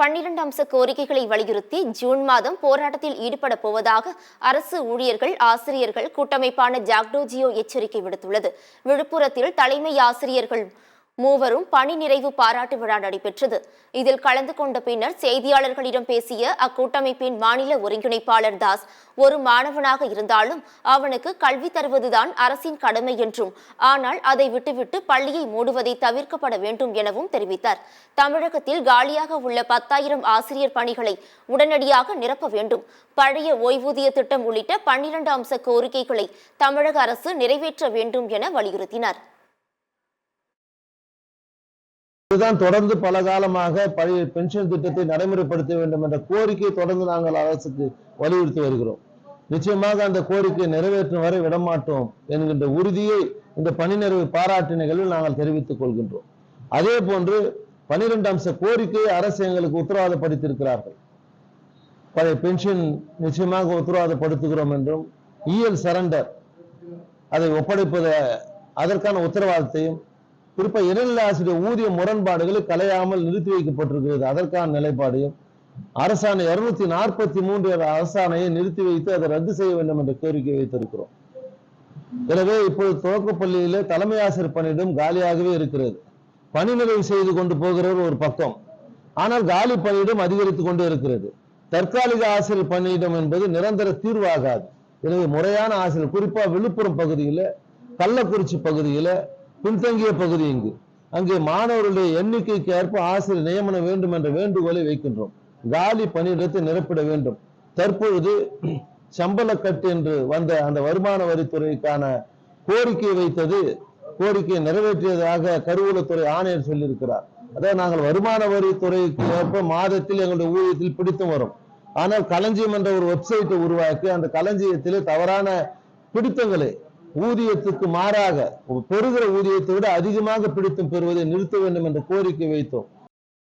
12 அம்ச கோரிக்கைகளை வலியுறுத்தி ஜூன் மாதம் போராட்டத்தில் ஈடுபட போவதாக அரசு ஊழியர்கள் ஆசிரியர்கள் கூட்டமைப்பான ஜாக்டோஜியோ எச்சரிக்கை விடுத்துள்ளது. விழுப்புரத்தில் தலைமை ஆசிரியர்கள் மூவரும் பணி நிறைவு பாராட்டு விழா நடைபெற்றது. இதில் கலந்து கொண்ட பின்னர் செய்தியாளர்களிடம் பேசிய அக்கூட்டமைப்பின் மாநில ஒருங்கிணைப்பாளர் தாஸ், ஒரு மாணவனாக இருந்தாலும் அவனுக்கு கல்வி தருவதுதான் அரசின் கடமை என்றும், ஆனால் அதை விட்டுவிட்டு பள்ளியை மூடுவதை தவிர்க்கப்பட வேண்டும் எனவும் தெரிவித்தார். தமிழகத்தில் காலியாக உள்ள 10,000 ஆசிரியர் பணிகளை உடனடியாக நிரப்ப வேண்டும். பழைய ஓய்வூதிய திட்டம் உள்ளிட்ட 12 அம்ச கோரிக்கைகளை தமிழக அரசு நிறைவேற்ற வேண்டும் என வலியுறுத்தினார். இதுதான் தொடர்ந்து பல காலமாக பழைய பென்ஷன் திட்டத்தை நடைமுறைப்படுத்த வேண்டும் என்ற கோரிக்கையை தொடர்ந்து நாங்கள் அரசுக்கு வலியுறுத்தி வருகிறோம். நிச்சயமாக அந்த கோரிக்கையை நிறைவேற்றும் வரை விடமாட்டோம் என்கின்ற உறுதியை இந்த பணி நிறைவு பாராட்டு நிகழ்வில் நாங்கள் தெரிவித்துக் கொள்கின்றோம். அதே போன்று 12 அம்ச கோரிக்கையை அரசு எங்களுக்கு உத்தரவாதப்படுத்தியிருக்கிறார்கள். பழைய பென்ஷன் நிச்சயமாக உத்தரவாதப்படுத்துகிறோம் என்றும், இஎல் சரண்டர் அதை ஒப்படைப்பது அதற்கான உத்தரவாதத்தையும், குறிப்பாக இடைநிலை ஆசிரியர் ஊதிய முரண்பாடுகளை கலையாமல் நிறுத்தி வைக்கப்பட்டிருக்கிறது, அதற்கான நிலைப்பாடையும், அரசாணை 243 அரசாணையை நிறுத்தி வைத்து அதை ரத்து செய்ய வேண்டும் என்ற கோரிக்கை வைத்திருக்கிறோம். எனவே இப்போது துவக்கப்பள்ளியிலே தலைமை ஆசிரியர் பணியிடம் காலியாகவே இருக்கிறது. பணி நிறைவு செய்து கொண்டு போகிறவர் ஒரு பக்கம், ஆனால் காலி பணியிடம் அதிகரித்துக் கொண்டே இருக்கிறது. தற்காலிக ஆசிரியர் பணியிடம் என்பது நிரந்தர தீர்வாகாது. எனவே முறையான ஆசிரியர், குறிப்பா விழுப்புரம் பகுதியில, கள்ளக்குறிச்சி பகுதியில பின்தங்கிய பகுதி அங்கே மாணவர்களுடைய எண்ணிக்கைக்கு ஏற்ப ஆசிரியர் நியமனம் வேண்டும் என்ற வேண்டுகோளை வைக்கின்றோம். காலி பணியிடத்தை நிரப்பிட வேண்டும். தற்பொழுது சம்பள கட்டு என்று வந்த அந்த வருமான வரித்துறைக்கான கோரிக்கை வைத்தது, கோரிக்கையை நிறைவேற்றியதாக கருவூலத்துறை ஆணையர் சொல்லியிருக்கிறார். அதாவது நாங்கள் வருமான வரித்துறைக்கு ஏற்ப மாதத்தில் எங்களுடைய ஊதியத்தில் பிடித்தும் வரும். ஆனால் களஞ்சியம் என்ற ஒரு வெப்சைட்டை உருவாக்கி அந்த களஞ்சியத்திலே தவறான பிடித்தங்களை, ஊதியத்துக்கு மாறாக பெறுகிற ஊதியத்தை விட அதிகமாக பிடித்தும் பெறுவதை நிறுத்த வேண்டும் என்ற கோரிக்கை வைத்தோம்.